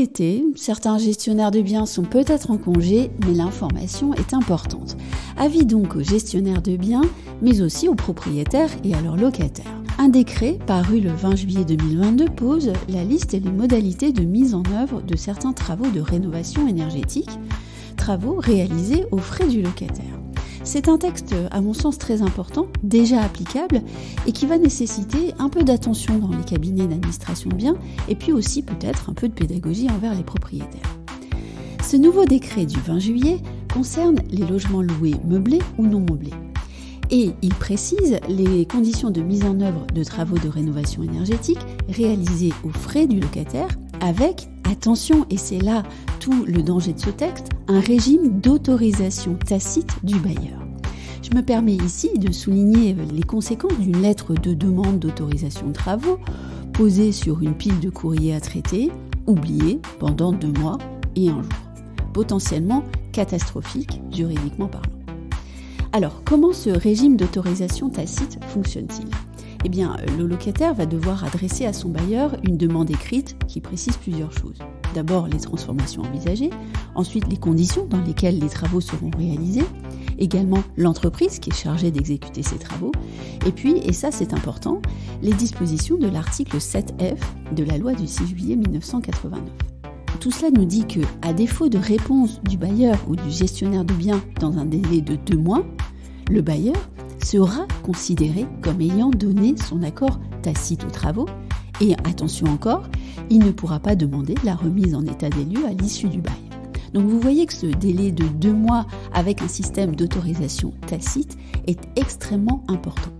l'été, certains gestionnaires de biens sont peut-être en congé, mais l'information est importante. Avis donc aux gestionnaires de biens, mais aussi aux propriétaires et à leurs locataires. Un décret paru le 20 juillet 2022 pose la liste et les modalités de mise en œuvre de certains travaux de rénovation énergétique, travaux réalisés aux frais du locataire. C'est un texte, à mon sens, très important, déjà applicable, et qui va nécessiter un peu d'attention dans les cabinets d'administration de biens, et puis aussi peut-être un peu de pédagogie envers les propriétaires. Ce nouveau décret du 20 juillet concerne les logements loués meublés ou non meublés. Et il précise les conditions de mise en œuvre de travaux de rénovation énergétique réalisés aux frais du locataire avec, attention, et c'est là tout le danger de ce texte, un régime d'autorisation tacite du bailleur. Je me permets ici de souligner les conséquences d'une lettre de demande d'autorisation de travaux posée sur une pile de courrier à traiter, oubliée pendant 2 mois et 1 jour. Potentiellement catastrophique, juridiquement parlant. Alors, comment ce régime d'autorisation tacite fonctionne-t-il ? Eh bien, le locataire va devoir adresser à son bailleur une demande écrite qui précise plusieurs choses. D'abord, les transformations envisagées, ensuite les conditions dans lesquelles les travaux seront réalisés, également l'entreprise qui est chargée d'exécuter ces travaux, et puis, et ça c'est important, les dispositions de l'article 7F de la loi du 6 juillet 1989. Tout cela nous dit que, à défaut de réponse du bailleur ou du gestionnaire de biens dans un délai de 2 mois, le bailleur sera considéré comme ayant donné son accord tacite aux travaux et, attention encore, il ne pourra pas demander la remise en état des lieux à l'issue du bail. Donc vous voyez que ce délai de 2 mois avec un système d'autorisation tacite est extrêmement important.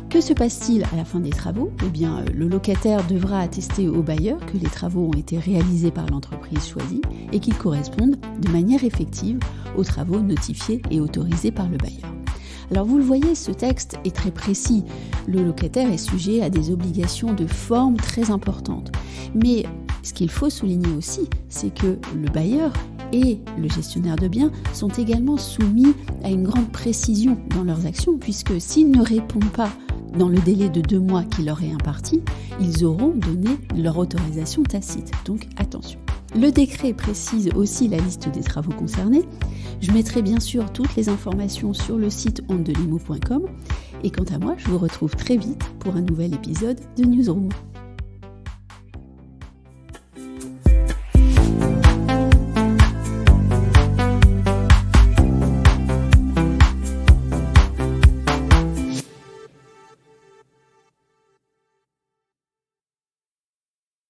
Que se passe-t-il à la fin des travaux ? Eh bien, le locataire devra attester au bailleur que les travaux ont été réalisés par l'entreprise choisie et qu'ils correspondent de manière effective aux travaux notifiés et autorisés par le bailleur. Alors vous le voyez, ce texte est très précis. Le locataire est sujet à des obligations de forme très importantes. Mais ce qu'il faut souligner aussi, c'est que le bailleur et le gestionnaire de biens sont également soumis à une grande précision dans leurs actions, puisque s'ils ne répondent pas dans le délai de 2 mois qui leur est imparti, ils auront donné leur autorisation tacite. Donc attention. Le décret précise aussi la liste des travaux concernés. Je mettrai bien sûr toutes les informations sur le site ondelimo.com. Et quant à moi, je vous retrouve très vite pour un nouvel épisode de Newsroom.